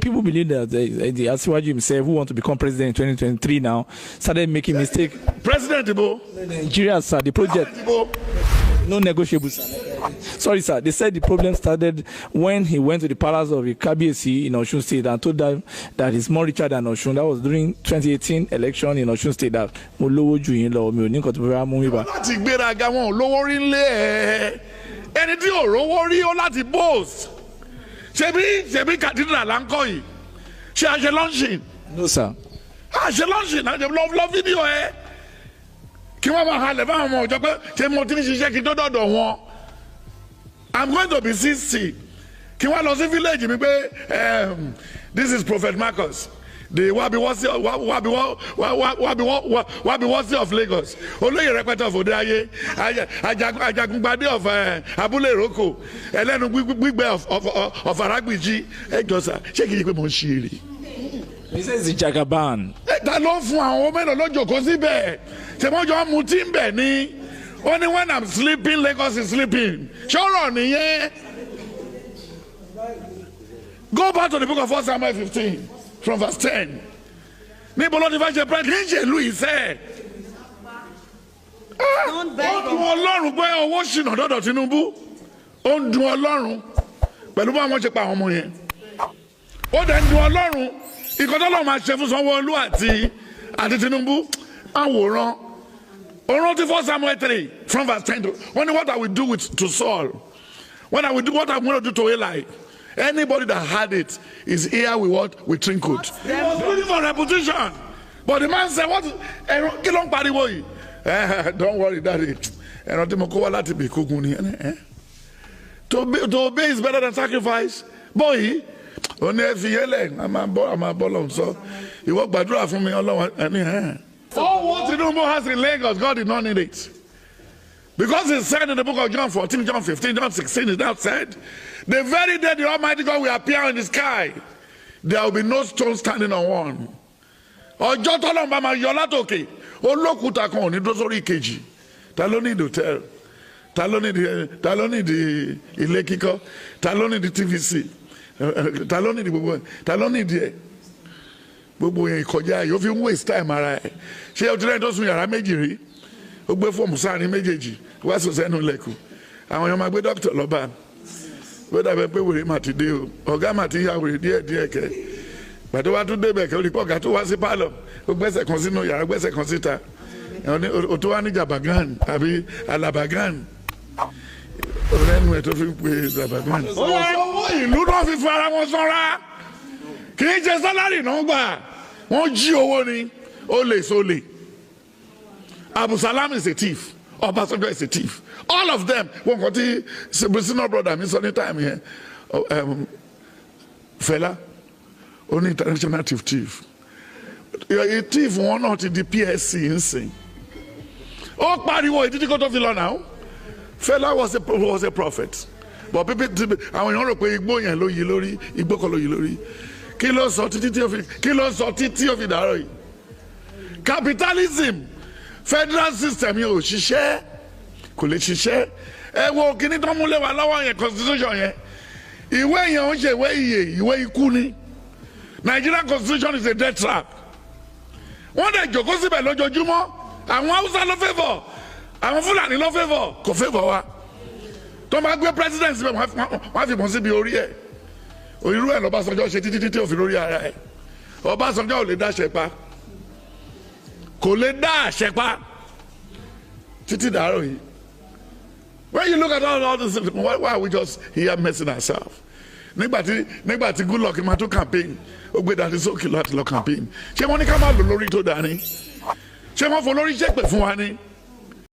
people believe that the Asiwaju himself, who want to become president in 2023 now, started making mistake. President Ibo. Nigeria, sir, the project. No negotiable, sir. Sorry, sir. They said the problem started when he went to the palace of the KBC in Osun State and told them that he's more richer than Osun. That was during 2018 election in Osun State. That láti gbéraga wọn lówó rí lé ẹni tí ò rówó rí ó láti boast. ṣebí cathedral là ń kọ́ yìí ṣe àṣẹ launching. No, sir. àṣẹ launching náà ṣe lọ fídíò ẹ kí wọ́n máa halẹ̀ fáwọn ọmọ ọjọ́ pé ṣé mo ti ń ṣiṣẹ́ kí tó dọ̀dọ̀ wọn. I'm going to be 60. Kí wọ́n lọ sí village mi pé this is Prophet Marcus, the Wabiwasi of Lagos, olóyè rẹpẹtẹ of Odeaye, Ajagungbade of Abúlé Ìrókò, ẹlẹ́nu gbígbẹ́ of Aragbiji. Ẹ jọ sá, ṣé kìí pé mo ń ṣe èrè? He says it's Jagaban. Ta ló fún àwọn ọmọ mẹ́rin lójókòó síbẹ̀? Ṣé wọ́n jọ mu tí ń bẹ̀ ni? Only when I'm sleeping, Lagos is sleeping. Sure, yeah. Go back to the book of 1 Samuel 15, from verse 10. Níbo ti fẹ́ ṣe president Louis said. Ó dùn Ọlọ́run pé owó ṣìnà dọ́dọ̀ Tinubu. Ó ń dùn Ọlọ́run pẹ̀lú bá wọn ṣe pa àwọn ọmọ yẹn. Ó dẹ̀ ń dùn Ọlọ́run. Ìkọ́tọ́lọ́ máa ṣe fún Sanwó-Olú àti Tinubu. Àwòrán. Only 1 Samuel 3 from verse 10 to wonder what I will do to Saul. What I'm going to do to Eli. Anybody that had it is here with what? With trinkled. He was looking for reputation. But the man said, what? Don't worry, daddy. To obey is better than sacrifice. Boy, I'm a ball so you walk by draw for me alone. All what Tinubu has in Lagos, God did not need it. Because it's said in the book of John 14, John 15, John 16, is now said, the very day the Almighty God will appear in the sky, there will be no stone standing on one. Ọjọ́ tọ́lọ́run bá máa yọ látòkè, olókùúta kan ò ní dó sórí ìkejì. Ta ló ní hotel? Ta ló ní ilé kíkọ́? Ta ló ní TVC? Ta ló ní gbogbo? Ta ló ní ẹ̀? Gbogbo yẹn ìkọjá yóò fi ń waste time ara ẹ̀. Ṣé o ti rẹ́ni tó sun yàrá méjì rí? Ó gbé fọ́ọ̀mù sáàrin méjèèjì wá sọ sẹ́nu lẹ́kùn. Àwọn èèyàn máa gbé dókítà lọ́ba. Ó dàbẹ̀ pé wèrè mà ti dé o. Ọ̀gá mà ti ya wèrè díẹ̀ kẹ́. Gbàtọ́ wá tún débẹ̀ kẹ́ olùkọ́ ọ̀gá tó wá sí pálọ̀. Ó gbẹ́sẹ̀ kan sínú yàrá gbẹ́sẹ̀ kan síta. O tó wá ní jàbàgán àbí alàbàgán. Ọ̀rẹ́nu ẹ̀ tó fi ń pe jàbàgán. Owó ìlú náà fi fún ara wọn sanra. Kì í ṣe sálárì náà gbà. Wọ́n jí owó ni. Ó lè so lè. Abu Salam is a thief. Obasanjo is a thief. All of them. One country, senior brother, me Sunday time here. Fella, only international thief. A thief one not in the PSC insane. Oh, pariwo, he didn't go to the now. Fella was a prophet. But people, I want to pay Igbo and Lo Yilori, Igbo Kolo Yilori. Kilo sortiti of it. Capitalism. Federal system yóò ṣiṣẹ́ kò lè ṣiṣẹ́ ẹ wo kíní tó múlẹ̀ wà lọ́wọ́ yẹn constitution yẹn ìwé yẹn ń ṣe ìwé iye ìwé ikú ni Nigerian constitution is a death trap wọ́n dẹ̀ jókòó síbẹ̀ lójoojúmọ́ àwọn Haúsá ló favour àwọn Fúlàní ló favour kò favour wa tó máa gbé president síbẹ̀ wọ́n á fi mọ̀ síbi orí ẹ̀ irú ẹ̀ lọ́bàṣánjọ́ ṣe títí tí ò fi lórí ara ẹ̀ Ọbásanjọ́ ò lè dáṣẹ pa. Kò lè dá àṣẹ pa títí dàárọ̀ yìí. When you look at all this, why are we just here messing ourselves? Nígbà tí Goodluck máa tún campaign ó gbé dàdí sókè láti lọ campaign ṣé wọ́n ní ká máa lò lórí tó dání ṣé wọ́n fọ lórí ṣépè fún wa ni.